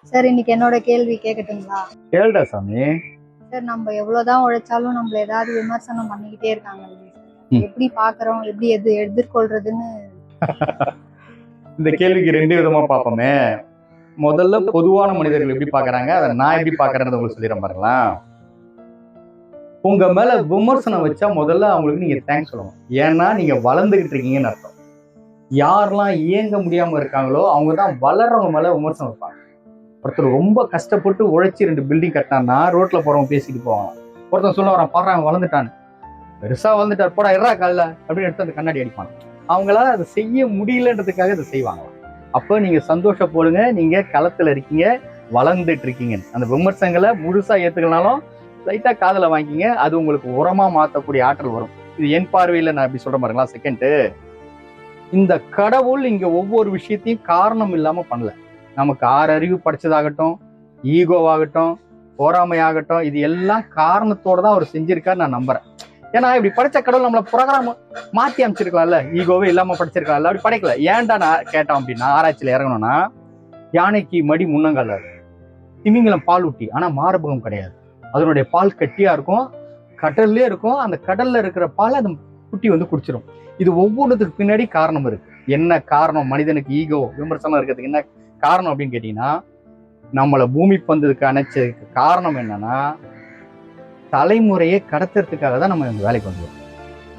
Sir இன்னைக்கு என்னோட கேள்வி கேட்கட்டுங்களா? கேளுடா சாமி. சார் நம்ம எவ்வளவுதான் உழைச்சாலும் நம்மள ஏதாவது விமர்சனம் பண்ணிக்கிட்டே இருக்காங்க. எப்படி பாக்குறோம், எப்படி எதிர்கொள்றதுன்னு. இந்த கேள்விக்கு ரெண்டு விதமா பார்ப்போமே. முதல்ல பொதுவான மனிதர்கள் எப்படி பாக்குறாங்க, அதை நான் எப்படி பாக்குறேன்னு உங்களுக்கு சொல்லிடுறேன் பாருங்களா. உங்க மேல விமர்சனம் வச்சா முதல்ல அவங்களுக்கு நீங்க தேங்க்ஸ் சொல்லணும். ஏன்னா நீங்க வளர்ந்துகிட்டு இருக்கீங்கன்னு அர்த்தம். யாரெல்லாம் இயங்க முடியாம இருக்காங்களோ அவங்கதான் வளர்றவங்க மேல விமர்சனம் வைப்பாங்க. ஒருத்தர் ரொம்ப கஷ்டப்பட்டு உழைச்சி 2 பில்டிங் கட்டினான்னா ரோட்ல போறவங்க பேசிட்டு போவாங்க. ஒருத்தன் சொல்ல வரான், பாடுறான் வளர்ந்துட்டான்னு, பெருசா வளர்ந்துட்டார் போடா எறா காலில் அப்படின்னு எடுத்து அந்த கண்ணாடி அடிப்பாங்க. அவங்களால அதை செய்ய முடியலன்றதுக்காக அதை செய்வாங்க. அப்போ நீங்க சந்தோஷப்படுங்க, நீங்க களத்துல இருக்கீங்க, வளர்ந்துட்டு இருக்கீங்க. அந்த விமர்சனங்களை முழுசா ஏத்துக்கனாலும் லைட்டா காதல வாங்கிங்க, அது உங்களுக்கு உரமா மாற்றக்கூடிய ஆற்றல் வரும். இது என் பார்வையில நான் இப்படி சொல்ற மாதிரிங்களா. செகண்ட், இந்த கடவுள் இங்க ஒவ்வொரு விஷயத்தையும் காரணம் இல்லாம பண்ணல. நமக்கு 6 அறிவு படிச்சதாகட்டும், ஈகோவாகட்டும், போராமையாகட்டும், இது எல்லாம் காரணத்தோட தான் அவர் செஞ்சிருக்காரு நான் நம்புறேன். ஏன்னா இப்படி படிச்ச கடவுள் நம்மள புரோகிராம் மாத்தி அமைச்சிருக்கலாம்ல, ஈகோவே இல்லாம படிச்சிருக்கலாம்ல. அப்படி படைக்கல. ஏன்டா நான் கேட்டோம் அப்படின்னா, ஆராய்ச்சியில இறங்கணும்னா, யானைக்கு மடி முன்னங்கால, திமிங்கலம் பால் ஊட்டி, ஆனா மார்பகம் கிடையாது. அதனுடைய பால் கட்டியா இருக்கும், கடல்லே இருக்கும். அந்த கடல்ல இருக்கிற பால் அந்த குட்டி வந்து குடிச்சிடும். இது ஒவ்வொன்றுத்துக்கு பின்னாடி காரணம் இருக்கு. என்ன காரணம்? மனிதனுக்கு ஈகோ விமர்சனம் இருக்கிறதுக்கு என்ன காரணம் அப்படின்னு கேட்டீங்கன்னா, நம்மளை பூமி பந்ததுக்கு அணைச்சதுக்கு காரணம் என்னன்னா, தலைமுறையை கடத்துறதுக்காக தான் நம்ம இந்த வேலைக்கு வந்துடுவோம்.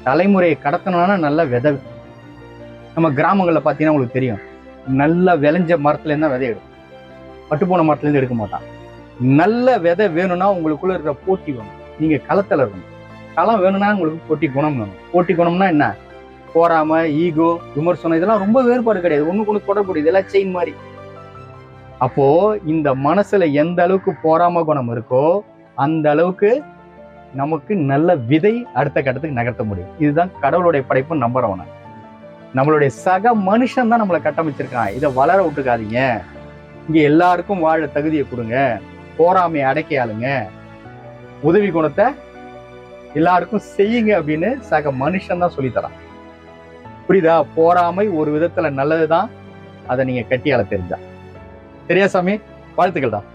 தலைமுறையை கடத்தணும்னா நல்ல விதை. நம்ம கிராமங்களில் பார்த்தீங்கன்னா உங்களுக்கு தெரியும், நல்லா விளைஞ்ச மரத்துலேருந்து தான் விதை எடுக்கும். பட்டுப்போன மரத்துலேருந்து எடுக்க மாட்டான். நல்ல விதை வேணும்னா உங்களுக்குள்ள இருக்கிற போட்டி வேணும். நீங்க களத்தில் இருக்கணும். களம் வேணும்னா உங்களுக்கு போட்டி குணம் வேணும். போட்டி குணம்னா என்ன? போராம, ஈகோ, விமர்சனம், இதெல்லாம் ரொம்ப வேறுபாடு கிடையாது. ஒண்ணுக்கு ஒண்ணு தொடர்புடைய, இதெல்லாம் செயின் மாதிரி. அப்போ இந்த மனசுல எந்த அளவுக்கு போராம குணம் இருக்கோ அந்த அளவுக்கு நமக்கு நல்ல விதை அடுத்த கட்டத்துக்கு நகர்த்த முடியும். இதுதான் கடவுளுடைய படைப்பு நம்புறவன. நம்மளுடைய சக மனுஷன் தான் நம்மளை கட்டமைச்சிருக்கான். இதை வளர விட்டுக்காதீங்க. இங்க எல்லாருக்கும் வாழ தகுதியை கொடுங்க, போராமையை அடக்கி ஆளுங்க, உதவி குணத்தை எல்லாருக்கும் செய்யுங்க அப்படின்னு சக மனுஷன் தான் சொல்லித்தரான். புரியுதா? போராமை ஒரு விதத்துல நல்லதுதான், அதை நீங்க கட்டியால தெரிஞ்சா. சரியா சாமி? வாழ்த்துக்கள் தான்.